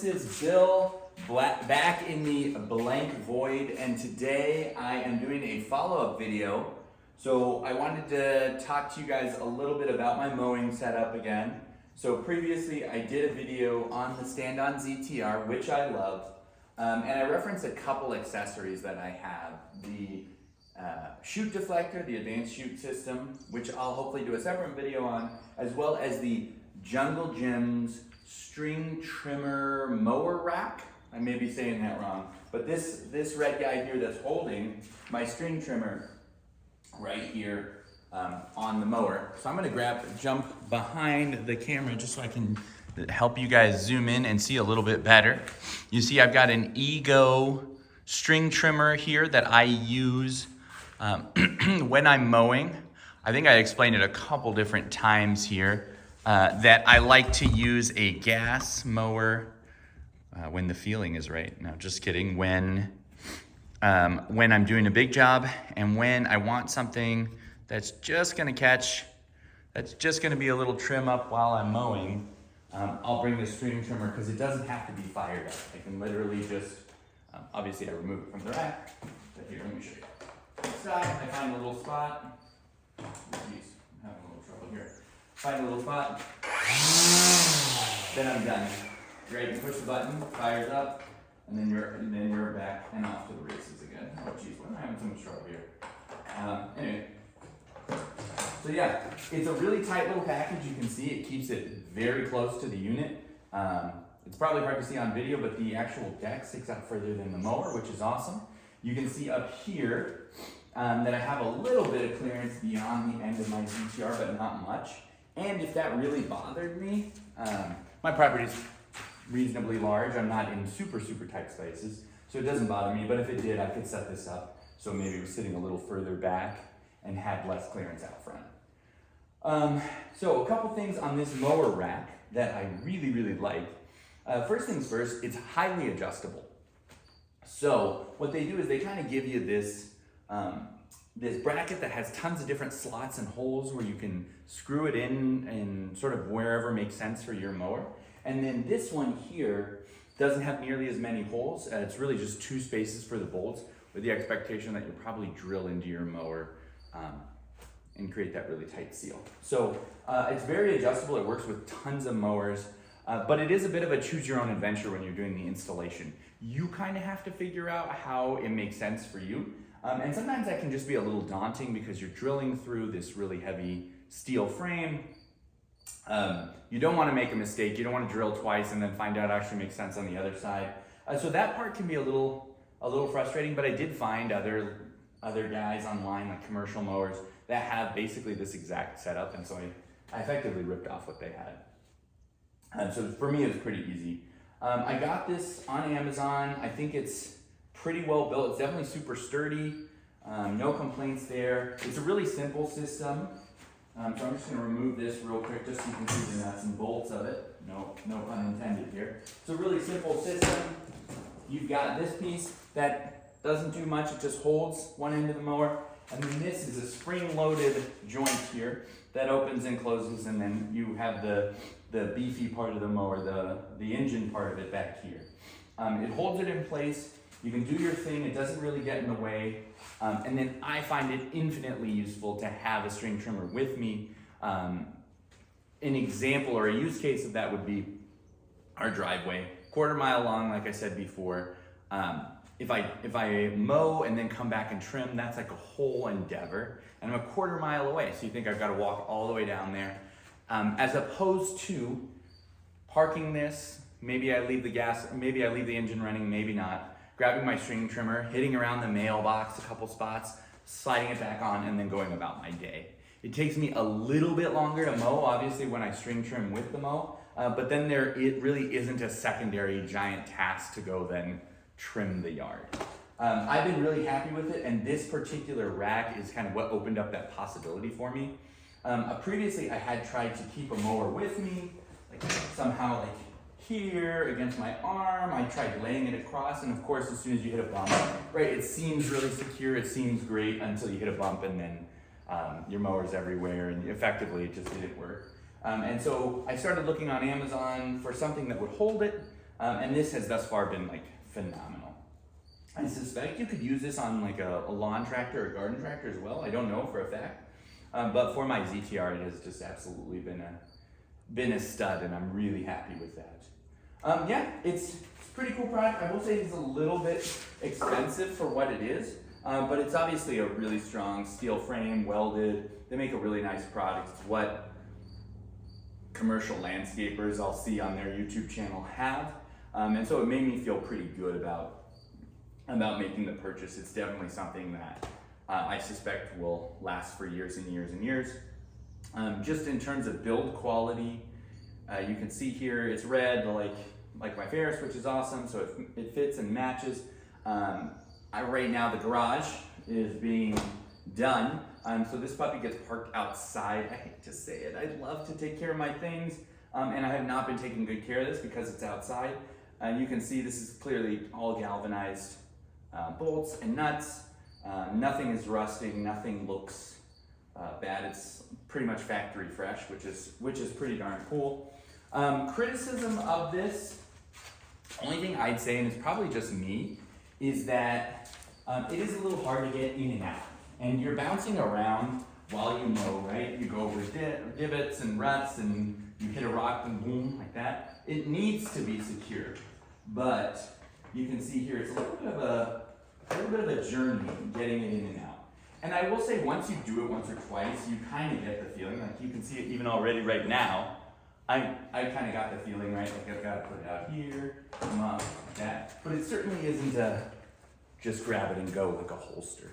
this is Bill back in the blank void, and today I am doing a follow-up video. So I wanted to talk to you guys a little bit about my mowing setup again. So previously I did a video on the stand-on ZTR, which I love, and I referenced a couple accessories that I have. The chute deflector, the advanced chute system, which I'll hopefully do a separate video on, as well as the Jungle Gym's string trimmer mower rack. I may be saying that wrong, but this red guy here that's holding my string trimmer right here on the mower. So I'm gonna jump behind the camera just so I can help you guys zoom in and see a little bit better. You see I've got an Ego string trimmer here that I use when I'm mowing. I think I explained it a couple different times here. That I like to use a gas mower when the feeling is right. No, just kidding. When I'm doing a big job and when I want something that's just gonna be a little trim up while I'm mowing, I'll bring the string trimmer because it doesn't have to be fired up. I can literally just, obviously I remove it from the rack, but here, let me show you. Stop, I find a little spot. Jeez, I'm having a little trouble here. Find a little spot, then I'm done. Great, you push the button, fires up, and then you're back and off to the races again. Oh geez, why am I having so much trouble here? Anyway, so yeah, it's a really tight little package. You can see it keeps it very close to the unit. It's probably hard to see on video, but the actual deck sticks out further than the mower, which is awesome. You can see up here that I have a little bit of clearance beyond the end of my ZTR, but not much. And if that really bothered me, my property is reasonably large. I'm not in super tight spaces, so it doesn't bother me. But if it did, I could set this up so maybe it was sitting a little further back and had less clearance out front. So a couple things on this mower rack that I really like. First things first, it's highly adjustable. So what they do is they kind of give you this bracket that has tons of different slots and holes where you can screw it in sort of wherever makes sense for your mower. And then this one here doesn't have nearly as many holes. It's really just two spaces for the bolts with the expectation that you'll probably drill into your mower and create that really tight seal. So it's very adjustable. It works with tons of mowers, but it is a bit of a choose your own adventure when you're doing the installation. You kind of have to figure out how it makes sense for you. And sometimes that can just be a little daunting because you're drilling through this really heavy steel frame. You don't want to make a mistake. You don't want to drill twice and then find out it actually makes sense on the other side. So that part can be a little frustrating, but I did find other guys online, like commercial mowers, that have basically this exact setup, and so I effectively ripped off what they had. So for me, it was pretty easy. I got this on Amazon. I think it's pretty well built. It's definitely super sturdy. No complaints there. It's a really simple system. So I'm just going to remove this real quick just so you can see the nuts and bolts of it. No pun intended here. It's a really simple system. You've got this piece that doesn't do much. It just holds one end of the mower. And then this is a spring-loaded joint here that opens and closes, and then you have the beefy part of the mower, the engine part of it back here. It holds it in place. You can do your thing. It doesn't really get in the way. And then I find it infinitely useful to have a string trimmer with me. An example or a use case of that would be our driveway, 1/4 mile long, like I said before. If I mow and then come back and trim, that's like a whole endeavor. And I'm a 1/4 mile away, so you think I've got to walk all the way down there. As opposed to parking this, maybe I leave the engine running, maybe not. Grabbing my string trimmer, hitting around the mailbox a couple spots, sliding it back on, and then going about my day. It takes me a little bit longer to mow, obviously, when I string trim with the mow, but then it really isn't a secondary giant task to go then trim the yard. I've been really happy with it, and this particular rack is kind of what opened up that possibility for me. Previously, I had tried to keep a mower with me, like somehow like here against my arm. I tried laying it across, and of course, as soon as you hit a bump, right, it seems really secure, it seems great until you hit a bump, and then your mower's everywhere, and effectively it just didn't work. And so I started looking on Amazon for something that would hold it. And this has thus far been like phenomenal. I suspect you could use this on like a lawn tractor or garden tractor as well. I don't know for a fact. But for my ZTR, it has just absolutely been a stud, and I'm really happy with that. Yeah, it's a pretty cool product. I will say it's a little bit expensive for what it is, but it's obviously a really strong steel frame, welded. They make a really nice product. It's what commercial landscapers I'll see on their YouTube channel have. And so it made me feel pretty good about making the purchase. It's definitely something that I suspect will last for years and years and years. Just in terms of build quality, you can see here it's red like my Ferris, which is awesome. So it fits and matches. Right now the garage is being done. So this puppy gets parked outside. I hate to say it. I love to take care of my things, and I have not been taking good care of this because it's outside. You can see this is clearly all galvanized bolts and nuts. Nothing is rusting. Nothing looks bad. It's pretty much factory fresh, which is pretty darn cool. Criticism of this, only thing I'd say, and it's probably just me, is that it is a little hard to get in and out. And you're bouncing around while you mow, right? You go over divots and ruts and you hit a rock and boom, like that. It needs to be secure, but you can see here it's a little bit of a journey getting it in and out. And I will say, once you do it once or twice, you kind of get the feeling, like you can see it even already right now. I kind of got the feeling, right? Like I've got to put it out here, come up, like that. But it certainly isn't just grab it and go like a holster.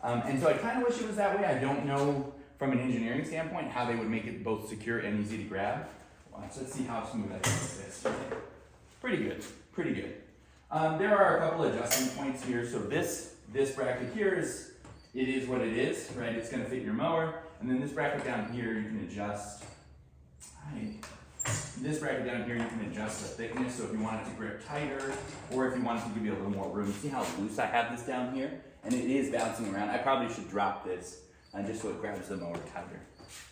And so I kind of wish it was that way. I don't know from an engineering standpoint how they would make it both secure and easy to grab. So let's see how smooth I can make this. Pretty good, pretty good. There are a couple adjustment points here. So this bracket here is what it is, right? It's going to fit your mower. And then this bracket down here you can adjust. This bracket down here you can adjust the thickness. So if you want it to grip tighter, or if you want it to give you a little more room. See how loose I have this down here? And it is bouncing around. I probably should drop this just so it grabs the mower tighter.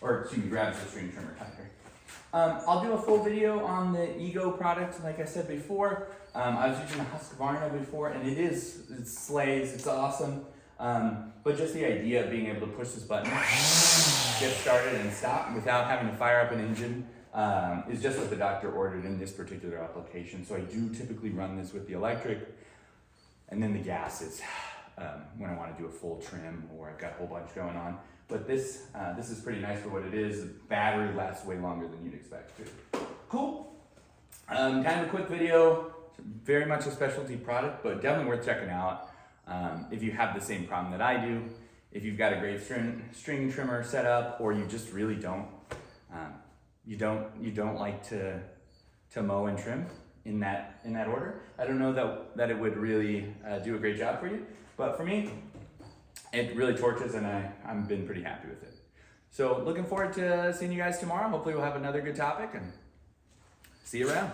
Or excuse me, grabs the string trimmer tighter. I'll do a full video on the Ego product, like I said before. I was using a Husqvarna before, and it slays, it's awesome. But just the idea of being able to push this button, get started and stop without having to fire up an engine is just what the doctor ordered in this particular application. So I do typically run this with the electric, and then the gas is when I want to do a full trim or I've got a whole bunch going on. But this is pretty nice for what it is. The battery lasts way longer than you'd expect to. Cool. Kind of a quick video. Very much a specialty product, but definitely worth checking out if you have the same problem that I do. If you've got a great string trimmer set up, or you just really don't like to mow and trim in that order. I don't know that it would really do a great job for you, but for me, it really torches, and I've been pretty happy with it. So looking forward to seeing you guys tomorrow. Hopefully we'll have another good topic, and see you around.